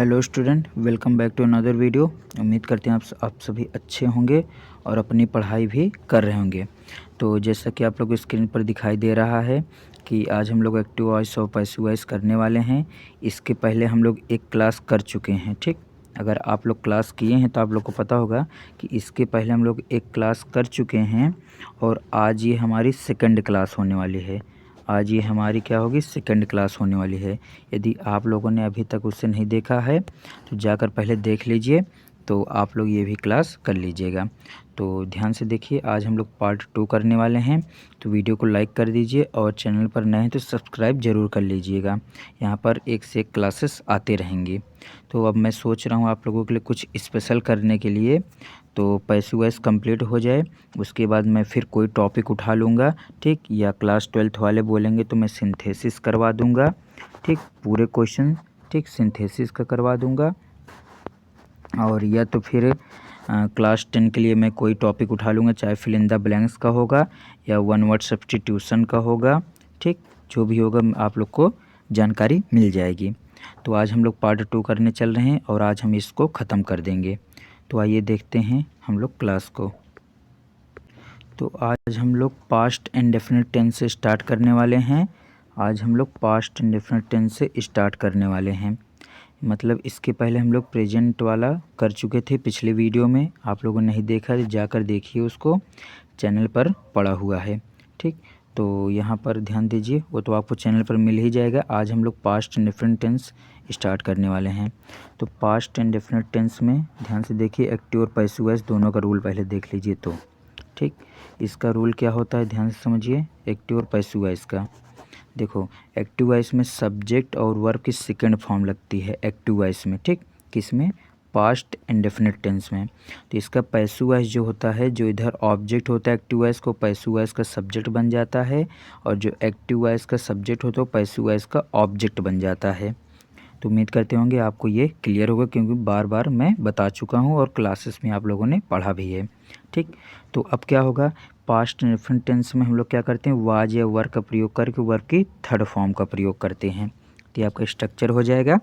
Hello student, welcome back to another video. उम्मीद करते हैं आप सभी अच्छे होंगे और अपनी पढ़ाई भी कर रहे होंगे। तो जैसा कि आप लोग स्क्रीन पर दिखाई दे रहा है कि आज हम लोग एक्टिव वॉइस और पैसिव वॉइस करने वाले हैं। इसके पहले हम लोग एक क्लास कर चुके हैं, ठीक। अगर आप लोग क्लास किए हैं तो आप लोग को पता होगा कि इसके पहले हम लोग एक क्लास कर चुके हैं और आज ये हमारी सेकंड क्लास होने वाली है। आज ये हमारी क्या होगी, सेकंड क्लास होने वाली है। यदि आप लोगों ने अभी तक उसे नहीं देखा है तो जाकर पहले देख लीजिए, तो आप लोग ये भी क्लास कर लीजिएगा। तो ध्यान से देखिए, आज हम लोग पार्ट 2 करने वाले हैं। तो वीडियो को लाइक कर दीजिए और चैनल पर नए हैं तो सब्सक्राइब ज़रूर कर लीजिएगा। यहाँ पर एक से एक क्लासेस आते रहेंगी। तो अब मैं सोच रहा हूँ आप लोगों के लिए कुछ स्पेशल करने के लिए। तो पैसिव वॉइस कंप्लीट हो जाए उसके बाद मैं फिर कोई टॉपिक उठा लूँगा, ठीक। या क्लास 12th वाले बोलेंगे तो मैं सिंथेसिस करवा दूँगा, ठीक। पूरे क्वेश्चन, ठीक, सिंथेसिस का करवा दूँगा। और या तो फिर क्लास 10 के लिए मैं कोई टॉपिक उठा लूँगा, चाहे फिल इन द ब्लैंक्स का होगा या वन वर्ड सब्स्टिट्यूशन का होगा, ठीक। जो भी होगा आप लोग को जानकारी मिल जाएगी। तो आज हम लोग पार्ट 2 करने चल रहे हैं और आज हम इसको ख़त्म कर देंगे। तो आइए देखते हैं हम लोग क्लास को। तो आज हम लोग पास्ट इंडेफिनिट टेंस से स्टार्ट करने वाले हैं। आज हम लोग पास्ट इंडेफिनिट टेंस से स्टार्ट करने वाले हैं। मतलब इसके पहले हम लोग प्रेजेंट वाला कर चुके थे पिछले वीडियो में। आप लोगों ने नहीं देखा तो जाकर देखिए, उसको चैनल पर पड़ा हुआ है, ठीक। तो यहाँ पर ध्यान दीजिए, वो तो आपको चैनल पर मिल ही जाएगा। आज हम लोग पास्ट इंडेफिनिट टेंस स्टार्ट करने वाले हैं। तो पास्ट इंडेफिनिट टेंस में ध्यान से देखिए, एक्टिव और पैसिव वॉइस दोनों का रूल पहले देख लीजिए। तो ठीक, इसका रूल क्या होता है ध्यान से समझिए। एक्टिव और पैसिव वॉइस का देखो, एक्टिव वॉइस में सब्जेक्ट और वर्ब की सेकंड फॉर्म लगती है एक्टिव वॉइस में, ठीक। किसमें? पास्ट इंडेफिनिट टेंस में। तो इसका पैसिव वॉइस जो होता है, जो इधर ऑब्जेक्ट होता है एक्टिव वॉइस को, पैसिव वॉइस का सब्जेक्ट बन जाता है। और जो एक्टिव वॉइस का सब्जेक्ट होता है वो पैसिव वॉइस का ऑब्जेक्ट बन जाता है। तो उम्मीद करते होंगे आपको ये क्लियर होगा, क्योंकि बार बार मैं बता चुका हूँ और क्लासेस में आप लोगों ने पढ़ा भी है, ठीक। तो अब क्या होगा, पास्ट इंडेफिनिट टेंस में हम लोग क्या करते हैं, वाज या वर का प्रयोग करके वर्ब की थर्ड फॉर्म का प्रयोग करते हैं। तो ये आपका स्ट्रक्चर हो जाएगा।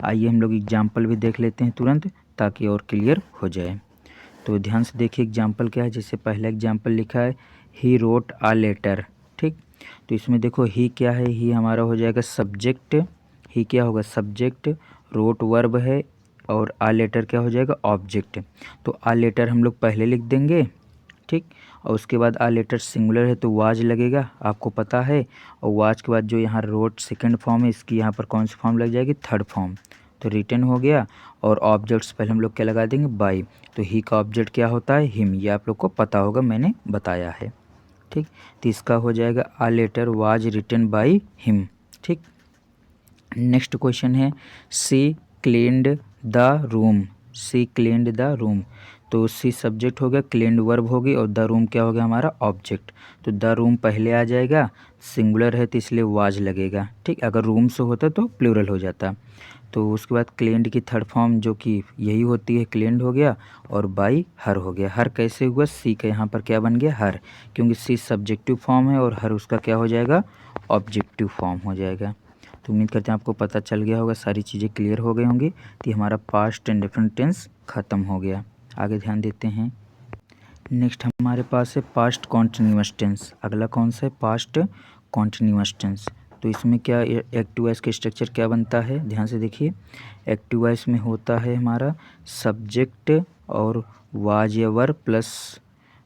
आइए हम लोग एग्जाम्पल भी देख लेते हैं तुरंत, ताकि और क्लियर हो जाए। तो ध्यान से देखिए एग्जाम्पल क्या है। जैसे पहला एग्जाम्पल लिखा है, ही रोट आ लेटर, ठीक। तो इसमें देखो ही क्या है, ही हमारा हो जाएगा सब्जेक्ट। ही क्या होगा, सब्जेक्ट। रोट वर्ब है और आ लेटर क्या हो जाएगा, ऑब्जेक्ट। तो आ लेटर हम लोग पहले लिख देंगे, ठीक। और उसके बाद आ लेटर सिंगुलर है तो वाज लगेगा, आपको पता है। और वाज के बाद जो यहाँ रोट सेकंड फॉर्म है, इसकी यहाँ पर कौन सी फॉर्म लग जाएगी, थर्ड फॉर्म। तो रिटन हो गया। और ऑब्जेक्ट्स पहले हम लोग क्या लगा देंगे, बाई। तो ही का ऑब्जेक्ट क्या होता है, हिम। ये आप लोग को पता होगा, मैंने बताया है, ठीक। तो इसका हो जाएगा a letter was written by him, ठीक। नेक्स्ट क्वेश्चन है, she cleaned the room. She cleaned the room. तो सी सब्जेक्ट हो गया, क्लीन्ड वर्ब होगी और द रूम क्या हो गया, हमारा ऑब्जेक्ट। तो द रूम पहले आ जाएगा, सिंगुलर है तो इसलिए वाज लगेगा, ठीक। अगर रूम से होता तो प्लूरल हो जाता। तो उसके बाद क्लीन्ड की थर्ड फॉर्म जो कि यही होती है, क्लीन्ड हो गया। और बाई हर हो गया। हर कैसे हुआ, सी का यहाँ पर क्या बन गया, हर, क्योंकि सी सब्जेक्टिव फॉर्म है और हर उसका क्या हो जाएगा, ऑब्जेक्टिव फॉर्म हो जाएगा। तो उम्मीद करते हैं आपको पता चल गया होगा, सारी चीज़ें क्लियर हो गई होंगी। तो हमारा पास्ट इंडेफिनिट टेंस ख़त्म हो गया। आगे ध्यान देते हैं। नेक्स्ट हमारे पास है पास्ट कॉन्टिन्यूअस टेंस। अगला कौन सा है, पास्ट कॉन्टिन्यूअस टेंस। तो इसमें क्या एक्टिव वॉइस का स्ट्रक्चर क्या बनता है, ध्यान से देखिए। एक्टिव वॉइस में होता है हमारा सब्जेक्ट और वाज या वर प्लस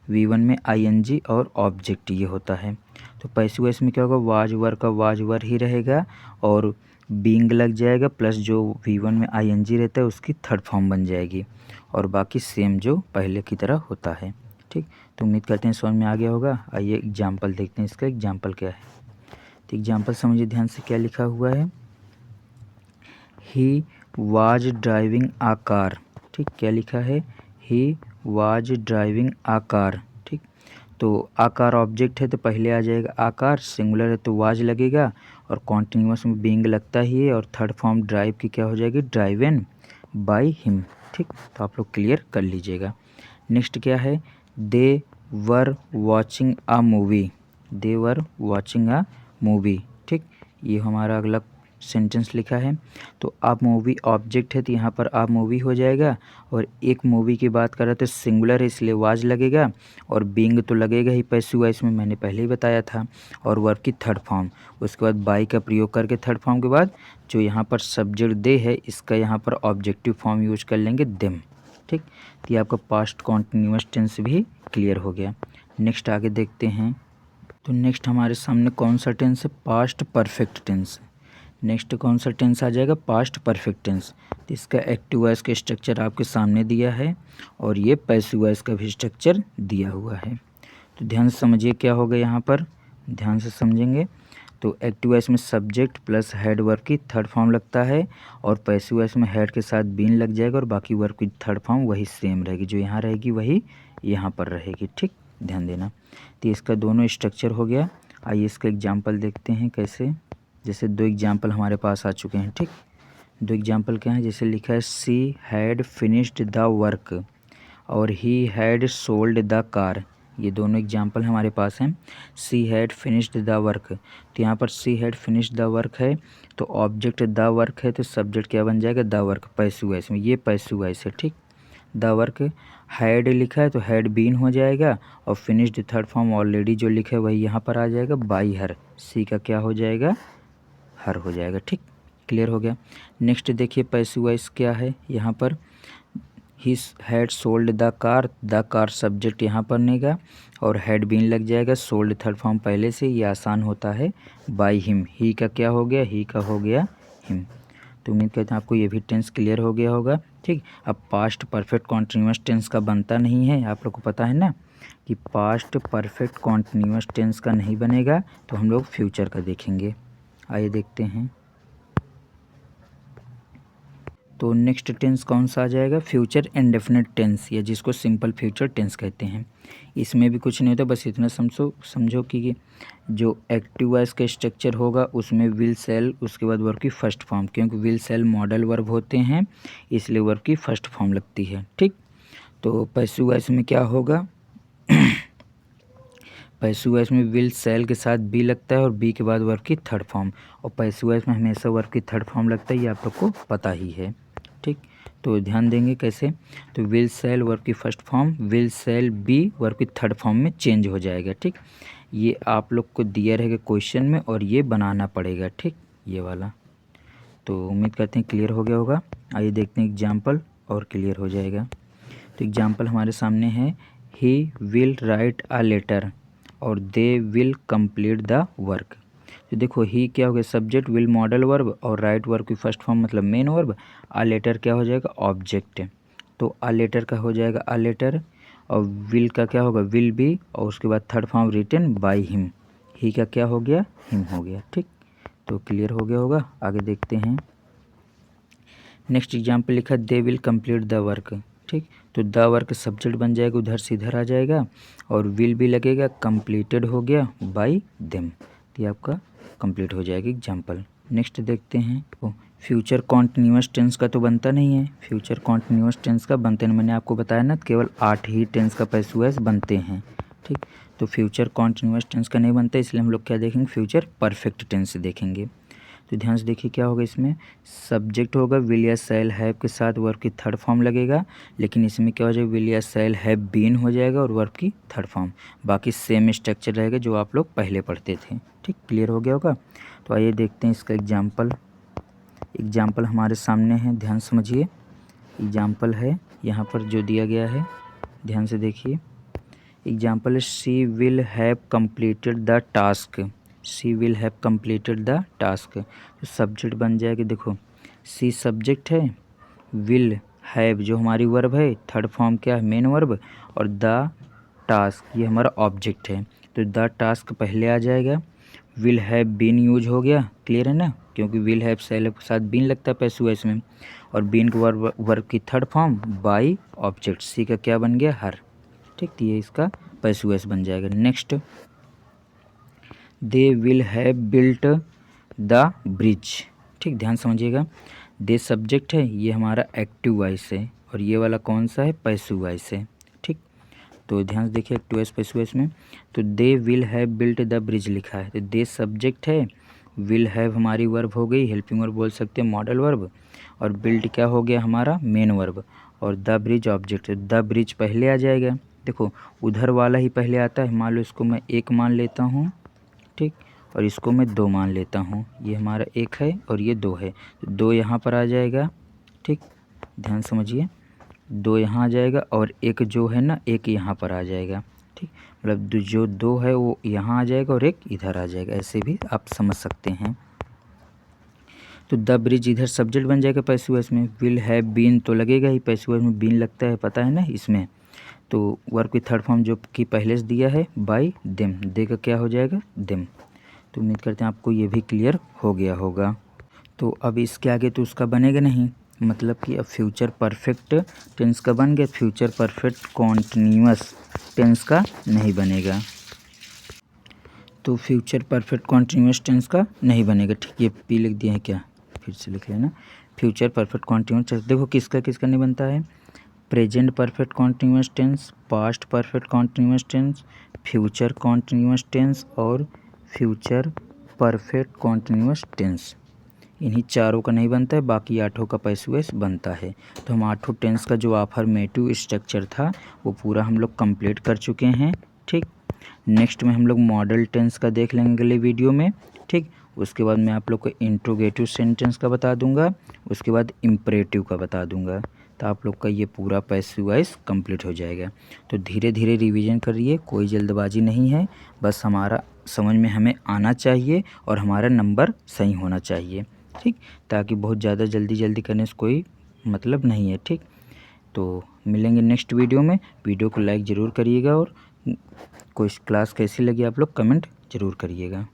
V1 में ING और ऑब्जेक्ट, ये होता है। तो पैसिव वॉइस में क्या होगा, वाज वर का वाज वर ही रहेगा और बीइंग लग जाएगा, प्लस जो V1 में ING रहता है उसकी थर्ड फॉर्म बन जाएगी और बाकी सेम जो पहले की तरह होता है, ठीक। तो उम्मीद करते हैं समझ में आ गया होगा। आइए एग्जाम्पल देखते हैं, इसका एग्जाम्पल क्या है। तो एग्जाम्पल समझिए ध्यान से, क्या लिखा हुआ है, he was driving a car, ठीक। क्या लिखा है, he was driving a car, ठीक। तो आकार ऑब्जेक्ट है तो पहले आ जाएगा आकार, सिंगुलर है तो वाज लगेगा और कॉन्टिन्यूअस में बीइंग लगता ही है। और थर्ड फॉर्म ड्राइव की क्या हो जाएगी, ड्राइवन बाय हिम, ठीक। तो आप लोग क्लियर कर लीजिएगा। नेक्स्ट क्या है, they were watching a movie. They were watching a movie, ठीक। ये हमारा अगला सेंटेंस लिखा है। तो आप मूवी ऑब्जेक्ट है तो यहाँ पर आप मूवी हो जाएगा, और एक मूवी की बात कर रहे तो सिंगुलर है इसलिए वाज लगेगा, और बीइंग तो लगेगा ही पैसिव वॉइस में, मैंने पहले ही बताया था, और वर्ब की थर्ड फॉर्म। उसके बाद बाई का प्रयोग करके थर्ड फॉर्म के बाद जो यहाँ पर सब्जेक्ट दे है इसका यहाँ पर ऑब्जेक्टिव फॉर्म यूज कर लेंगे देम। ठीक, तो ये आपका पास्ट कॉन्टिन्यूअस टेंस भी क्लियर हो गया। नेक्स्ट आगे देखते हैं। तो नेक्स्ट हमारे सामने कौन सा टेंस है? Past perfect tense. नेक्स्ट कौन सा टेंस आ जाएगा? Past perfect tense. तो इसका एक्टिव वॉइस का स्ट्रक्चर आपके सामने दिया है, और ये पैसिव वॉइस का भी स्ट्रक्चर दिया हुआ है। तो ध्यान से समझिए क्या होगा यहाँ पर, ध्यान से समझेंगे। तो एक्टिव वॉइस में सब्जेक्ट प्लस हेड वर्ब की थर्ड फॉर्म लगता है, और पैसिव वॉइस में हेड के साथ बीन लग जाएगा, और बाकी वर्ब की थर्ड फॉर्म वही सेम रहेगी, जो यहाँ रहेगी वही यहाँ पर रहेगी। ठीक, ध्यान देना। तो इसका दोनों स्ट्रक्चर हो गया। आइए इसका एग्जाम्पल देखते हैं कैसे। जैसे दो एग्जाम्पल हमारे पास आ चुके हैं। ठीक, दो एग्जाम्पल क्या है? जैसे लिखा है she had finished the work और he had sold the car. ये दोनों एग्जाम्पल हमारे पास हैं। She had finished the work, तो यहाँ पर she had finished the work है, तो ऑब्जेक्ट द वर्क है, तो सब्जेक्ट क्या बन जाएगा? द वर्क, पैसिव वॉइस में, ये पैसिव वॉइस है। ठीक, द वर्क हैड लिखा है तो हैड बीन हो जाएगा, और फिनिश्ड थर्ड फॉर्म ऑलरेडी जो लिखा है वही यहाँ पर आ जाएगा, बाई हर। सी का क्या हो जाएगा? हर हो जाएगा। ठीक, क्लियर हो गया। नेक्स्ट देखिए पैसिव वॉइस क्या है यहाँ पर। ही had sold the car subject यहाँ पर नेगा, और हैड बीन लग जाएगा, सोल्ड थर्ड फॉर्म पहले से, ये आसान होता है, बाई हिम। ही का क्या हो गया? ही का हो गया हिम। तो उम्मीद करते हैं आपको ये भी टेंस क्लियर हो गया होगा। ठीक, अब पास्ट परफेक्ट कॉन्टिन्यूअस टेंस का बनता नहीं है, आप लोग को पता है ना कि पास्ट परफेक्ट कॉन्टिन्यूअस टेंस का नहीं बनेगा, तो हम लोग फ्यूचर का देखेंगे। आइए देखते हैं। तो नेक्स्ट टेंस कौन सा आ जाएगा? फ्यूचर इंडेफिनिट टेंस, या जिसको सिंपल फ्यूचर टेंस कहते हैं। इसमें भी कुछ नहीं होता, बस इतना समझो कि जो एक्टिव वॉइस का स्ट्रक्चर होगा उसमें विल सेल, उसके बाद वर्ब की फर्स्ट फॉर्म, क्योंकि विल सेल मॉडल वर्ब होते हैं इसलिए वर्ब की फर्स्ट फॉर्म लगती है। ठीक, तो पैसिव वॉइस में क्या होगा? पैसिव वॉइस में विल सेल के साथ बी लगता है, और बी के बाद वर्ब की थर्ड फॉर्म, और पैसिव वॉइस में हमेशा वर्ब की थर्ड फॉर्म लगता है, ये आप लोग को पता ही है। ठीक, तो ध्यान देंगे कैसे। तो विल सेल वर्ब की first form, will sell be verb की थर्ड फॉर्म में चेंज हो जाएगा। ठीक, ये आप लोग को दिया रहेगा क्वेश्चन में, और ये बनाना पड़ेगा। ठीक, ये वाला। तो उम्मीद करते हैं क्लियर हो गया होगा। आइए देखते हैं एग्जाम्पल, और क्लियर हो जाएगा। तो एग्जाम्पल हमारे सामने है, he will write a letter और they will complete the work. तो देखो ही क्या हो गया? सब्जेक्ट, विल मॉडल वर्ब, और राइट वर्ब की फर्स्ट फॉर्म मतलब मेन वर्ब। आ लेटर क्या हो जाएगा? ऑब्जेक्ट। तो आ लेटर का हो जाएगा आ लेटर, और विल का क्या होगा? विल बी, और उसके बाद third form written by him. He का क्या हो गया? हिम हो गया। ठीक, तो क्लियर हो गया होगा। आगे देखते हैं। नेक्स्ट एग्जाम्पल लिखा, दे विल कंप्लीट द वर्क। ठीक, तो द वर्क सब्जेक्ट बन जाएगा, उधर से इधर आ जाएगा, और विल भी लगेगा, कंप्लीटेड हो गया बाय देम। तो ये आपका कंप्लीट हो जाएगी एग्जाम्पल। नेक्स्ट देखते हैं। फ्यूचर कॉन्टिन्यूअस टेंस का तो बनता नहीं है, फ्यूचर कॉन्टिन्यूअस टेंस का बनते नहीं, मैंने आपको बताया ना केवल 8 ही टेंस का पैसिव वॉइस बनते हैं। ठीक, तो फ्यूचर कॉन्टिन्यूअस टेंस का नहीं बनता, इसलिए हम लोग क्या देखेंगे? फ्यूचर परफेक्ट टेंस देखेंगे। तो ध्यान से देखिए क्या होगा इसमें। सब्जेक्ट होगा विल या शैल हैव के साथ वर्ब की थर्ड फॉर्म लगेगा, लेकिन इसमें क्या हो जाएगा? विल या शैल हैव बीन हो जाएगा, और वर्ब की थर्ड फॉर्म। बाकी सेम स्ट्रक्चर रहेगा जो आप लोग पहले पढ़ते थे। ठीक, क्लियर हो गया होगा। तो आइए देखते हैं इसका एग्जाम्पल। एग्जाम्पल हमारे सामने है, ध्यान समझिए। एग्जाम्पल है यहाँ पर जो दिया गया है, ध्यान से देखिए। एग्जाम्पल है, she will have completed the task. She will have completed the task, तो सब्जेक्ट बन जाएगा। देखो सी सब्जेक्ट है, विल हैव जो हमारी वर्ब है, थर्ड फॉर्म क्या है? मेन वर्ब, और द टास्क ये हमारा ऑब्जेक्ट है, तो द टास्क पहले आ जाएगा। विल हैव बीन यूज हो गया, क्लियर है ना, क्योंकि विल हैव सेल के साथ बीन लगता है पैसिव वॉइस में, और बीन के वर्ब की थर्ड फॉर्म बाई ऑब्जेक्ट। सी का क्या बन गया? हर। ठीक, तो ये इसका पैसिव वॉइस बन जाएगा। Next, they will have built the bridge. ठीक, ध्यान समझिएगा। दे सब्जेक्ट है, ये हमारा एक्टिव वॉइस है, और ये वाला कौन सा है? पैसिव वॉइस है। ठीक, तो ध्यान से देखिए एक्टिव वॉइस पैसिव वॉइस में। तो they will have built the bridge लिखा है, तो दे सब्जेक्ट है, विल हैव हमारी वर्ब हो गई, हेल्पिंग वर्ब बोल सकते हैं मॉडल वर्ब, और बिल्ड क्या हो गया हमारा मेन वर्ब, और the bridge object. The bridge पहले आ जाएगा। देखो उधर वाला ही पहले आता है, मान लो इसको मैं 1 मान लेता हूँ, ठीक, और इसको मैं 2 मान लेता हूँ। ये हमारा 1 है और ये 2 है, तो 2 यहाँ पर आ जाएगा, ठीक, ध्यान समझिए, 2 यहाँ आ जाएगा और एक जो है ना 1 यहाँ पर आ जाएगा, ठीक, मतलब जो 2 है वो यहाँ आ जाएगा और 1 इधर आ जाएगा, ऐसे भी आप समझ सकते हैं। तो द ब्रिज इधर सब्जेक्ट बन जाएगा पैसिव वॉइस में, विल हैव बीन तो लगेगा ही, पैसिव वॉइस में बीन लगता है, पता है ना इसमें। तो वर्ब की थर्ड फॉर्म जो कि पहले से दिया है बाय देम, दे का क्या हो जाएगा देम। तो उम्मीद करते हैं आपको ये भी क्लियर हो गया होगा। तो अब इसके आगे तो उसका बनेगा नहीं, मतलब कि अब फ्यूचर परफेक्ट टेंस का बन गया, फ्यूचर परफेक्ट कॉन्टिन्यूअस टेंस का नहीं बनेगा। तो फ्यूचर परफेक्ट कॉन्टिन्यूअस टेंस का नहीं बनेगा, ठीक, ये पी लिख दिए हैं क्या, फिर से लिख लेना। फ्यूचर परफेक्ट कॉन्टिन्यूअस, देखो किसका किसका नहीं बनता है, present perfect continuous tense, past perfect continuous tense, future continuous tense और फ्यूचर परफेक्ट कॉन्टिन्यूअस टेंस, इन्हीं चारों का नहीं बनता है, बाकी 8 का पैसिव वॉइस बनता है। तो हम 8 टेंस का जो अफर्मेटिव स्ट्रक्चर था वो पूरा हम लोग कंप्लीट कर चुके हैं, ठीक। नेक्स्ट में हम लोग मॉडल टेंस का देख लेंगे अगले वीडियो में, ठीक। उसके बाद मैं आप लोग को इंट्रोगेटिव सेंटेंस का बता दूंगा, उसके बाद इम्परेटिव का बता दूंगा, तो आप लोग का ये पूरा पैसिव वॉइस कंप्लीट हो जाएगा। तो धीरे धीरे रिवीजन करिए, कोई जल्दबाजी नहीं है, बस हमारा समझ में हमें आना चाहिए और हमारा नंबर सही होना चाहिए, ठीक, ताकि बहुत ज़्यादा जल्दी करने से कोई मतलब नहीं है, ठीक। तो मिलेंगे नेक्स्ट वीडियो में, वीडियो को लाइक ज़रूर करिएगा और कोई क्लास कैसी लगी आप लोग कमेंट ज़रूर करिएगा।